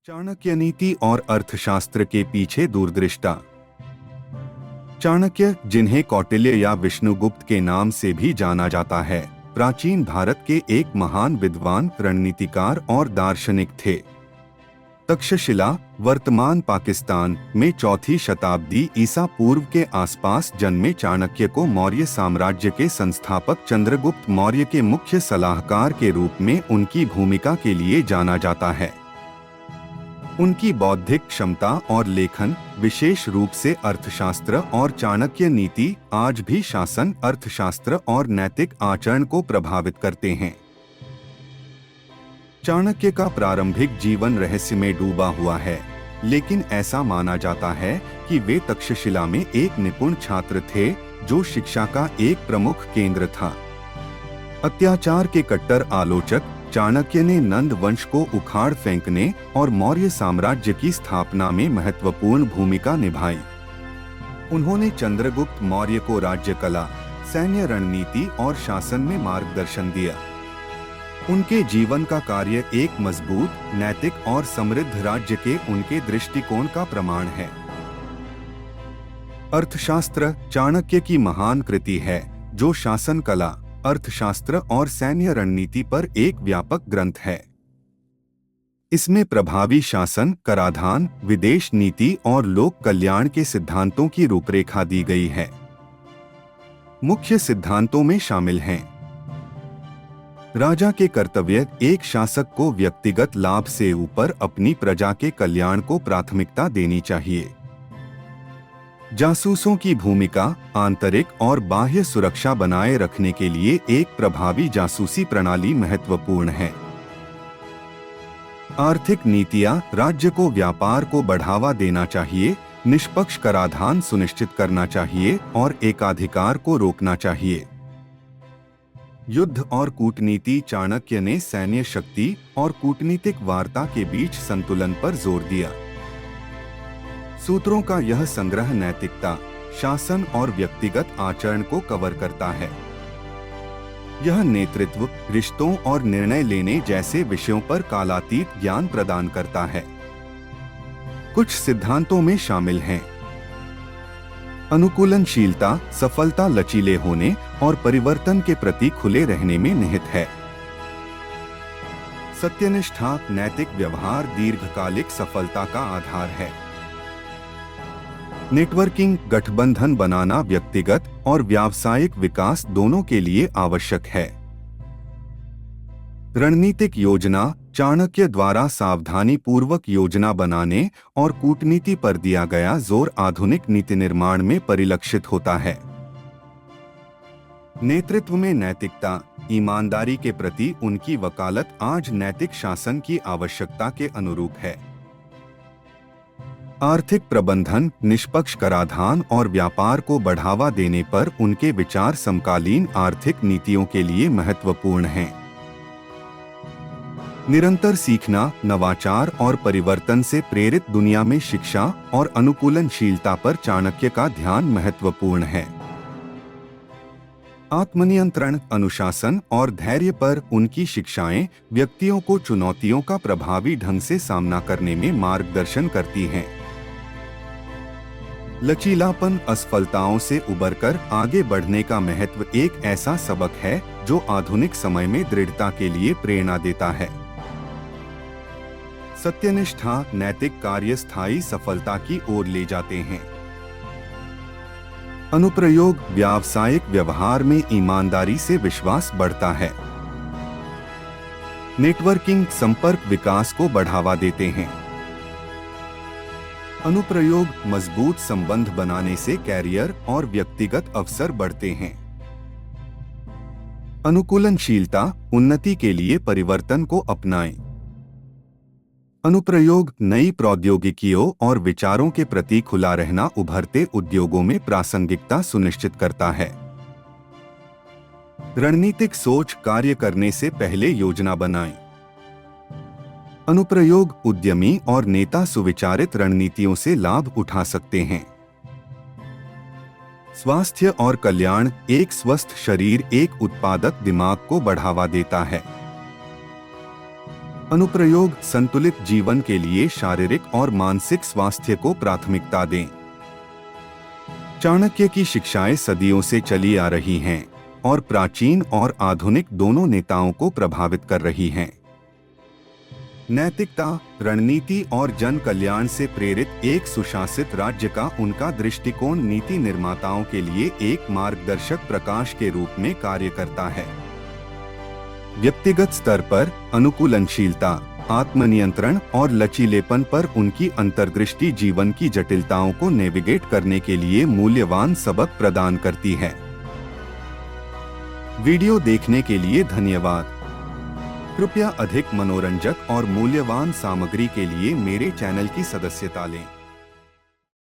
चाणक्य नीति और अर्थशास्त्र के पीछे दूरदृष्टा। चाणक्य, जिन्हें कौटिल्य या विष्णुगुप्त के नाम से भी जाना जाता है, प्राचीन भारत के एक महान विद्वान, रणनीतिकार और दार्शनिक थे। तक्षशिला, वर्तमान पाकिस्तान में 4वीं शताब्दी ईसा पूर्व के आसपास जन्मे चाणक्य को मौर्य साम्राज्य के संस्थापक चंद्रगुप्त मौर्य के मुख्य सलाहकार के रूप में उनकी भूमिका के लिए जाना जाता है। उनकी बौद्धिक क्षमता और लेखन, विशेष रूप से अर्थशास्त्र और चाणक्य नीति, आज भी शासन, अर्थशास्त्र और नैतिक आचरण को प्रभावित करते हैं। चाणक्य का प्रारंभिक जीवन रहस्य में डूबा हुआ है, लेकिन ऐसा माना जाता है कि वे तक्षशिला में एक निपुण छात्र थे, जो शिक्षा का एक प्रमुख केंद्र था। अत्याचार के कट्टर आलोचक चाणक्य ने नंद वंश को उखाड़ फेंकने और मौर्य साम्राज्य की स्थापना में महत्वपूर्ण भूमिका निभाई। उन्होंने चंद्रगुप्त मौर्य को राज्य कला, सैन्य रणनीति और शासन में मार्गदर्शन दिया। उनके जीवन का कार्य एक मजबूत, नैतिक और समृद्ध राज्य के उनके दृष्टिकोण का प्रमाण है। अर्थशास्त्र चाणक्य की महान कृति है, जो शासन कला, अर्थशास्त्र और सैन्य रणनीति पर एक व्यापक ग्रंथ है। इसमें प्रभावी शासन, कराधान, विदेश नीति और लोक कल्याण के सिद्धांतों की रूपरेखा दी गई है। मुख्य सिद्धांतों में शामिल हैं: राजा के कर्तव्य, एक शासक को व्यक्तिगत लाभ से ऊपर अपनी प्रजा के कल्याण को प्राथमिकता देनी चाहिए। जासूसों की भूमिका, आंतरिक और बाह्य सुरक्षा बनाए रखने के लिए एक प्रभावी जासूसी प्रणाली महत्वपूर्ण है। आर्थिक नीतियां, राज्य को व्यापार को बढ़ावा देना चाहिए, निष्पक्ष कराधान सुनिश्चित करना चाहिए और एकाधिकार को रोकना चाहिए। युद्ध और कूटनीति, चाणक्य ने सैन्य शक्ति और कूटनीतिक वार्ता के बीच संतुलन पर जोर दिया। सूत्रों का यह संग्रह नैतिकता, शासन और व्यक्तिगत आचरण को कवर करता है। यह नेतृत्व, रिश्तों और निर्णय लेने जैसे विषयों पर कालातीत ज्ञान प्रदान करता है। कुछ सिद्धांतों में शामिल हैं: अनुकूलनशीलता, सफलता लचीले होने और परिवर्तन के प्रति खुले रहने में निहित है। सत्यनिष्ठा, नैतिक व्यवहार दीर्घकालिक सफलता का आधार है। नेटवर्किंग, गठबंधन बनाना व्यक्तिगत और व्यावसायिक विकास दोनों के लिए आवश्यक है। रणनीतिक योजना, चाणक्य द्वारा सावधानी पूर्वक योजना बनाने और कूटनीति पर दिया गया जोर आधुनिक नीति निर्माण में परिलक्षित होता है। नेतृत्व में नैतिकता, ईमानदारी के प्रति उनकी वकालत आज नैतिक शासन की आवश्यकता के अनुरूप है। आर्थिक प्रबंधन, निष्पक्ष कराधान और व्यापार को बढ़ावा देने पर उनके विचार समकालीन आर्थिक नीतियों के लिए महत्वपूर्ण हैं। निरंतर सीखना, नवाचार और परिवर्तन से प्रेरित दुनिया में शिक्षा और अनुकूलनशीलता पर चाणक्य का ध्यान महत्वपूर्ण है। आत्मनियंत्रण, अनुशासन और धैर्य पर उनकी शिक्षाएं व्यक्तियों को चुनौतियों का प्रभावी ढंग से सामना करने में मार्गदर्शन करती हैं। लचीलापन, असफलताओं से उबरकर आगे बढ़ने का महत्व एक ऐसा सबक है जो आधुनिक समय में दृढ़ता के लिए प्रेरणा देता है। सत्यनिष्ठा, नैतिक कार्य स्थायी सफलता की ओर ले जाते हैं। अनुप्रयोग, व्यावसायिक व्यवहार में ईमानदारी से विश्वास बढ़ता है। नेटवर्किंग, संपर्क विकास को बढ़ावा देते हैं। अनुप्रयोग, मजबूत संबंध बनाने से कैरियर और व्यक्तिगत अवसर बढ़ते हैं। अनुकूलनशीलता, उन्नति के लिए परिवर्तन को अपनाएं। अनुप्रयोग, नई प्रौद्योगिकियों और विचारों के प्रति खुला रहना उभरते उद्योगों में प्रासंगिकता सुनिश्चित करता है। रणनीतिक सोच, कार्य करने से पहले योजना बनाएं। अनुप्रयोग, उद्यमी और नेता सुविचारित रणनीतियों से लाभ उठा सकते हैं। स्वास्थ्य और कल्याण, एक स्वस्थ शरीर एक उत्पादक दिमाग को बढ़ावा देता है। अनुप्रयोग: संतुलित जीवन के लिए शारीरिक और मानसिक स्वास्थ्य को प्राथमिकता दें। चाणक्य की शिक्षाएं सदियों से चली आ रही हैं और प्राचीन और आधुनिक दोनों नेताओं को प्रभावित कर रही हैं। नैतिकता, रणनीति और जन कल्याण से प्रेरित एक सुशासित राज्य का उनका दृष्टिकोण नीति निर्माताओं के लिए एक मार्गदर्शक प्रकाश के रूप में कार्य करता है। व्यक्तिगत स्तर पर अनुकूलनशीलता, आत्मनियंत्रण और लचीलेपन पर उनकी अंतर्दृष्टि जीवन की जटिलताओं को नेविगेट करने के लिए मूल्यवान सबक प्रदान करती है। वीडियो देखने के लिए धन्यवाद। कृपया अधिक मनोरंजक और मूल्यवान सामग्री के लिए मेरे चैनल की सदस्यता लें।